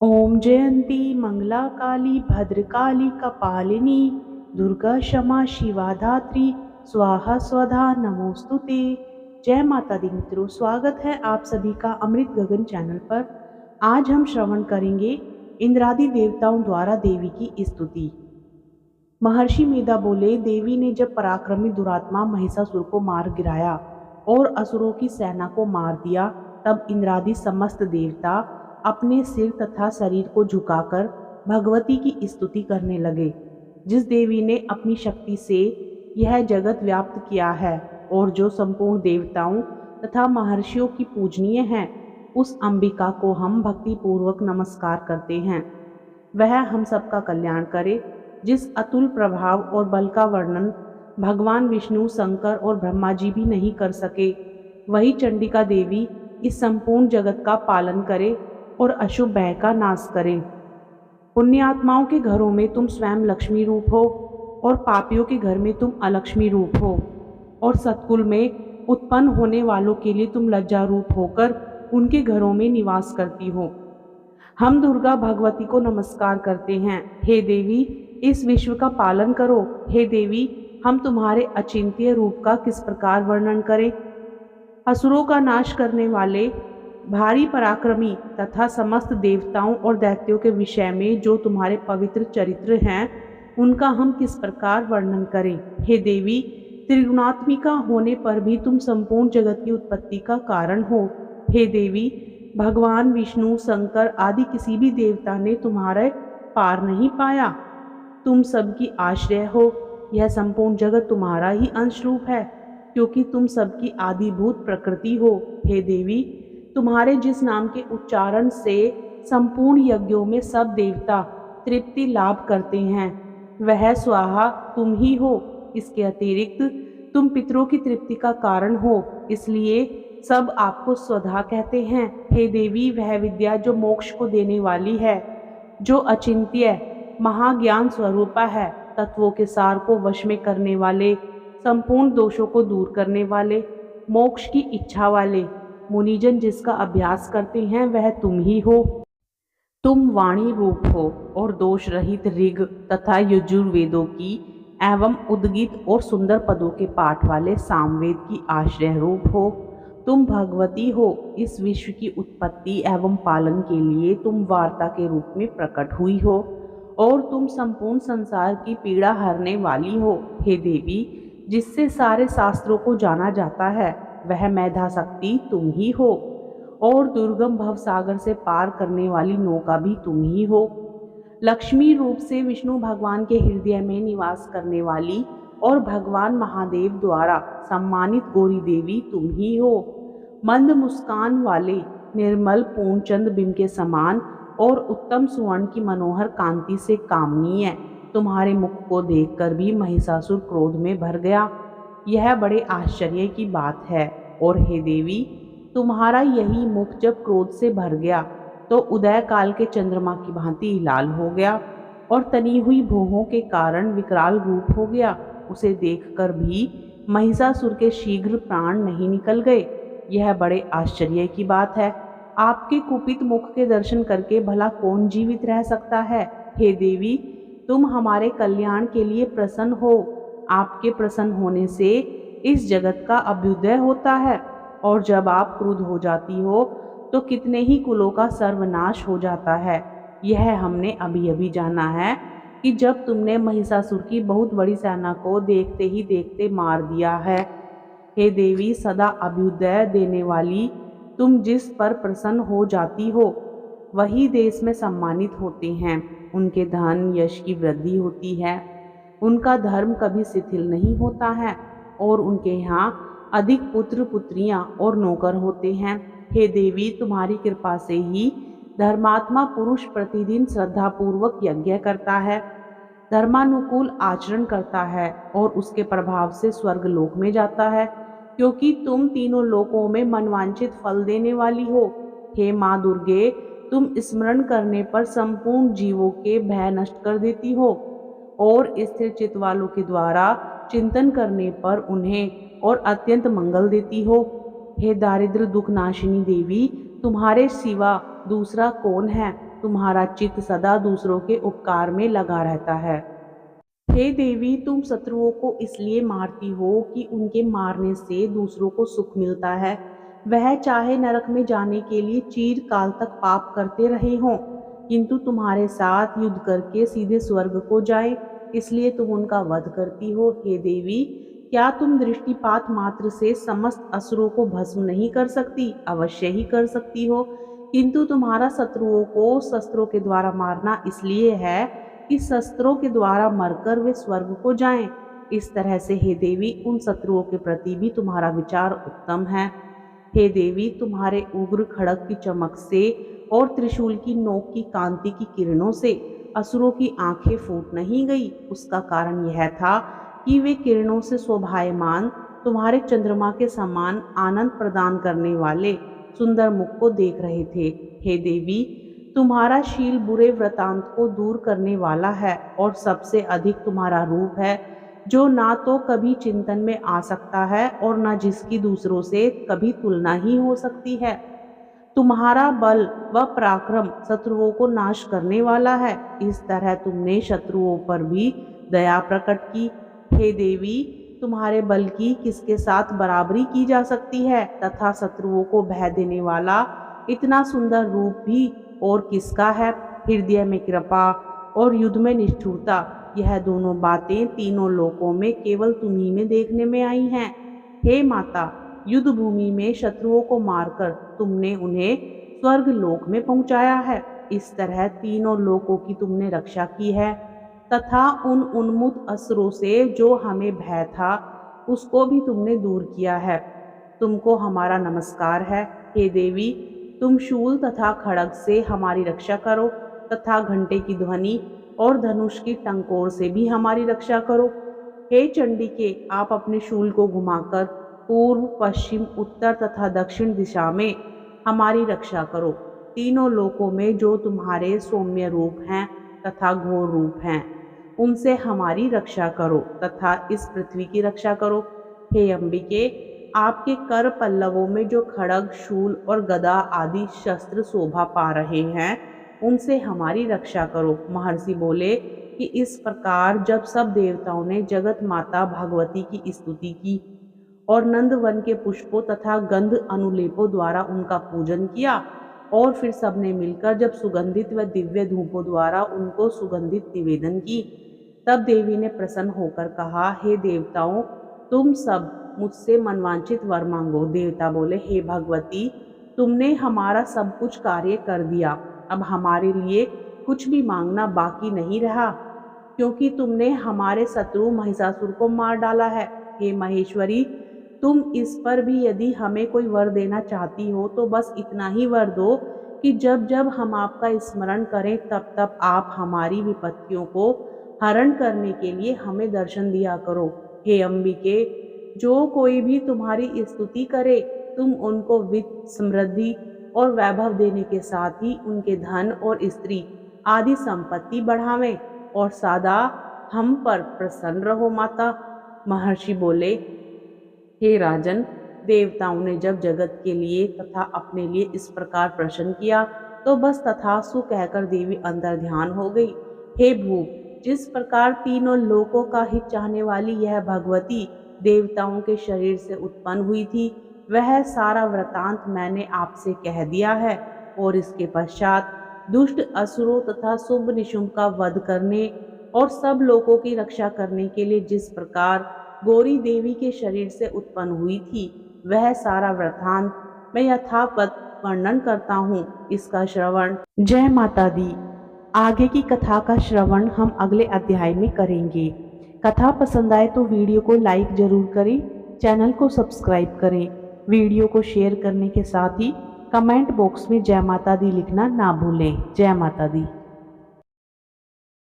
ओम जयंती मंगला काली भद्रकाली कपालिनी दुर्गा क्षमा शिवा धात्री स्वाहा स्वधा नमोस्तुते। जय माता दी मित्रों, स्वागत है आप सभी का अमृत गगन चैनल पर। आज हम श्रवण करेंगे इंद्रादि देवताओं द्वारा देवी की स्तुति। महर्षि मेधा बोले, देवी ने जब पराक्रमी दुरात्मा महिषासुर को मार गिराया और असुरों की सेना को मार दिया, तब इंद्रादि समस्त देवता अपने सिर तथा शरीर को झुकाकर भगवती की स्तुति करने लगे। जिस देवी ने अपनी शक्ति से यह जगत व्याप्त किया है और जो संपूर्ण देवताओं तथा महर्षियों की पूजनीय है, उस अंबिका को हम भक्ति पूर्वक नमस्कार करते हैं। वह हम सबका कल्याण करे। जिस अतुल प्रभाव और बल का वर्णन भगवान विष्णु, शंकर और ब्रह्मा जी भी नहीं कर सके, वही चंडिका देवी इस संपूर्ण जगत का पालन करे और अशुभ भय का नाश करे। पुण्यात्माओं के घरों में तुम स्वयं लक्ष्मी रूप हो और पापियों के घर में तुम अलक्ष्मी रूप हो, और सतकुल में उत्पन्न होने वालों के लिए तुम लज्जा रूप होकर उनके घरों में निवास करती हो। हम दुर्गा भगवती को नमस्कार करते हैं। हे देवी, इस विश्व का पालन करो। हे देवी, हम तुम्हारे अचिंत्य रूप का किस प्रकार वर्णन करें। असुरों का नाश करने वाले, भारी पराक्रमी तथा समस्त देवताओं और दैत्यों के विषय में जो तुम्हारे पवित्र चरित्र हैं, उनका हम किस प्रकार वर्णन करें। हे देवी, त्रिगुणात्मिका होने पर भी तुम संपूर्ण जगत की उत्पत्ति का कारण हो। हे देवी, भगवान विष्णु, शंकर आदि किसी भी देवता ने तुम्हारे पार नहीं पाया। तुम सबकी आश्रय हो। यह संपूर्ण जगत तुम्हारा ही अंश रूप है, क्योंकि तुम सबकी आदिभूत प्रकृति हो। हे देवी, तुम्हारे जिस नाम के उच्चारण से संपूर्ण यज्ञों में सब देवता तृप्ति लाभ करते हैं, वह स्वाहा तुम ही हो। इसके अतिरिक्त तुम पितरों की तृप्ति का कारण हो, इसलिए सब आपको स्वधा कहते हैं। हे देवी, वह विद्या जो मोक्ष को देने वाली है, जो अचिंत्य महाज्ञान स्वरूपा है, तत्वों के सार को वश में करने वाले, संपूर्ण दोषों को दूर करने वाले, मोक्ष की इच्छा वाले मुनिजन जिसका अभ्यास करते हैं, वह तुम ही हो। तुम वाणी रूप हो और दोष रहित ऋग तथा यजुर्वेदों की एवं उद्गीत और सुंदर पदों के पाठ वाले सामवेद की आश्रय रूप हो। तुम भगवती हो। इस विश्व की उत्पत्ति एवं पालन के लिए तुम वार्ता के रूप में प्रकट हुई हो, और तुम संपूर्ण संसार की पीड़ा हरने वाली हो। हे देवी, जिससे सारे शास्त्रों को जाना जाता है, वह मेधा शक्ति तुम ही हो, और दुर्गम भव सागर से पार करने वाली नौका भी तुम ही हो। लक्ष्मी रूप से विष्णु भगवान के हृदय में निवास करने वाली और भगवान महादेव द्वारा सम्मानित गौरी देवी तुम ही हो। मंद मुस्कान वाले, निर्मल पूर्णचंद्र बिंब के समान और उत्तम सुवर्ण की मनोहर कांति से कामनीय तुम्हारे मुख को देखकर भी महिषासुर क्रोध में भर गया। यह बड़े आश्चर्य की बात है। और हे देवी, तुम्हारा यही मुख जब क्रोध से भर गया तो उदय काल के चंद्रमा की भांति लाल हो गया और तनी हुई भौहों के कारण विकराल रूप हो गया। उसे देखकर भी महिषासुर के शीघ्र प्राण नहीं निकल गए। यह बड़े आश्चर्य की बात है। आपके कुपित मुख के दर्शन करके भला कौन जीवित रह सकता है। हे देवी, तुम हमारे कल्याण के लिए प्रसन्न हो। आपके प्रसन्न होने से इस जगत का अभ्युदय होता है, और जब आप क्रुद्ध हो जाती हो तो कितने ही कुलों का सर्वनाश हो जाता है। यह हमने अभी अभी जाना है कि जब तुमने महिषासुर की बहुत बड़ी सेना को देखते ही देखते मार दिया है। हे देवी, सदा अभ्युदय देने वाली, तुम जिस पर प्रसन्न हो जाती हो, वही देश में सम्मानित होते हैं। उनके धन यश की वृद्धि होती है, उनका धर्म कभी शिथिल नहीं होता है, और उनके यहाँ अधिक पुत्र पुत्रियां और नौकर होते हैं। हे देवी, तुम्हारी कृपा से ही धर्मात्मा पुरुष प्रतिदिन श्रद्धापूर्वक यज्ञ करता है, धर्मानुकूल आचरण करता है और उसके प्रभाव से स्वर्गलोक में जाता है, क्योंकि तुम तीनों लोकों में मनवांछित फल देने वाली हो। हे माँ दुर्गे, तुम स्मरण करने पर संपूर्ण जीवों के भय नष्ट कर देती हो, और स्थिर चित्त वालों के द्वारा चिंतन करने पर उन्हें और अत्यंत मंगल देती हो। हे दारिद्र दुख नाशिनी देवी, तुम्हारे सिवा दूसरा कौन है। तुम्हारा चित्त सदा दूसरों के उपकार में लगा रहता है। हे देवी, तुम शत्रुओं को इसलिए मारती हो कि उनके मारने से दूसरों को सुख मिलता है। वह चाहे नरक में जाने के लिए चिरकाल तक पाप करते रहे हों, किंतु तुम्हारे साथ युद्ध करके सीधे स्वर्ग को जाएं, इसलिए तुम उनका वध करती हो। हे देवी, क्या तुम दृष्टिपात मात्र से समस्त असुरों को भस्म नहीं कर सकती? अवश्य ही कर सकती हो, किंतु तुम्हारा शत्रुओं को शस्त्रों के द्वारा मारना इसलिए है कि शस्त्रों के द्वारा मरकर वे स्वर्ग को जाएं। इस तरह से हे देवी, उन शत्रुओं के प्रति भी तुम्हारा विचार उत्तम है। हे देवी, तुम्हारे उग्र खड़ग की चमक से और त्रिशूल की नोक की कांति की किरणों से असुरों की आंखें फूट नहीं गई। उसका कारण यह था कि वे किरणों से शोभायमान तुम्हारे चंद्रमा के समान आनंद प्रदान करने वाले सुंदर मुख को देख रहे थे। हे देवी, तुम्हारा शील बुरे वृतांत को दूर करने वाला है और सबसे अधिक तुम्हारा रूप है, जो ना तो कभी चिंतन में आ सकता है और न जिसकी दूसरों से कभी तुलना ही हो सकती है। तुम्हारा बल व पराक्रम शत्रुओं को नाश करने वाला है। इस तरह तुमने शत्रुओं पर भी दया प्रकट की। हे देवी, तुम्हारे बल की किसके साथ बराबरी की जा सकती है, तथा शत्रुओं को भय देने वाला इतना सुंदर रूप भी और किसका है? हृदय में कृपा और युद्ध में निष्ठुरता, यह दोनों बातें तीनों लोकों में केवल तुम्ही में देखने में आई हैं। हे माता, युद्ध भूमि में शत्रुओं को मारकर तुमने उन्हें स्वर्ग लोक में पहुंचाया है। इस तरह तीनों लोकों की तुमने रक्षा की है, तथा उन उन्मुक्त असुरों से जो हमें भय था उसको भी तुमने दूर किया है। तुमको हमारा नमस्कार है। हे देवी, तुम शूल तथा खड्ग से हमारी रक्षा करो, तथा घंटे की ध्वनि और धनुष की टंकोर से भी हमारी रक्षा करो। हे चंडिके, आप अपने शूल को घुमाकर पूर्व, पश्चिम, उत्तर तथा दक्षिण दिशा में हमारी रक्षा करो। तीनों लोकों में जो तुम्हारे सौम्य रूप हैं तथा घोर रूप हैं, उनसे हमारी रक्षा करो, तथा इस पृथ्वी की रक्षा करो। हे अंबिके, आपके कर पल्लवों में जो खड्ग, शूल और गदा आदि शस्त्र शोभा पा रहे हैं, उनसे हमारी रक्षा करो। महर्षि बोले कि इस प्रकार जब सब देवताओं ने जगत माता भगवती की स्तुति की और नंदवन के पुष्पों तथा गंध अनुलेपों द्वारा उनका पूजन किया, और फिर सबने मिलकर जब सुगंधित व दिव्य धूपों द्वारा उनको सुगंधित निवेदन की, तब देवी ने प्रसन्न होकर कहा, हे देवताओं, तुम सब मुझसे मनवांछित वर मांगो। देवता बोले, हे भगवती, तुमने हमारा सब कुछ कार्य कर दिया, अब हमारे लिए कुछ भी मांगना बाकी नहीं रहा, क्योंकि तुमने हमारे शत्रु महिषासुर को मार डाला है। हे महेश्वरी, तुम इस पर भी यदि हमें कोई वर देना चाहती हो तो बस इतना ही वर दो कि जब जब हम आपका स्मरण करें तब तब आप हमारी विपत्तियों को हरण करने के लिए हमें दर्शन दिया करो। हे अंबिके, जो कोई भी तुम्हारी स्तुति करे, तुम उनको वित्त, समृद्धि और वैभव देने के साथ ही उनके धन और स्त्री आदि संपत्ति बढ़ावें, और सदा हम पर प्रसन्न रहो माता। महर्षि बोले, हे राजन, देवताओं ने जब जगत के लिए तथा अपने लिए इस प्रकार प्रश्न किया तो बस तथास्तु कहकर देवी अंतर ध्यान हो गई। हे भूप, जिस प्रकार तीनों लोकों का हित चाहने वाली यह भगवती देवताओं के शरीर से उत्पन्न हुई थी, वह सारा वृतांत मैंने आपसे कह दिया है, और इसके पश्चात दुष्ट असुरों तथा शुंभ निशुंभ का वध करने और सब लोगों की रक्षा करने के लिए जिस प्रकार गौरी देवी के शरीर से उत्पन्न हुई थी, वह सारा वृतांत मैं यथावत वर्णन करता हूँ। इसका श्रवण। जय माता दी। आगे की कथा का श्रवण हम अगले अध्याय में करेंगे। कथा पसंद आए तो वीडियो को लाइक जरूर करें, चैनल को सब्सक्राइब करें, वीडियो को शेयर करने के साथ ही कमेंट बॉक्स में जय माता दी लिखना ना भूलें। जय माता दी।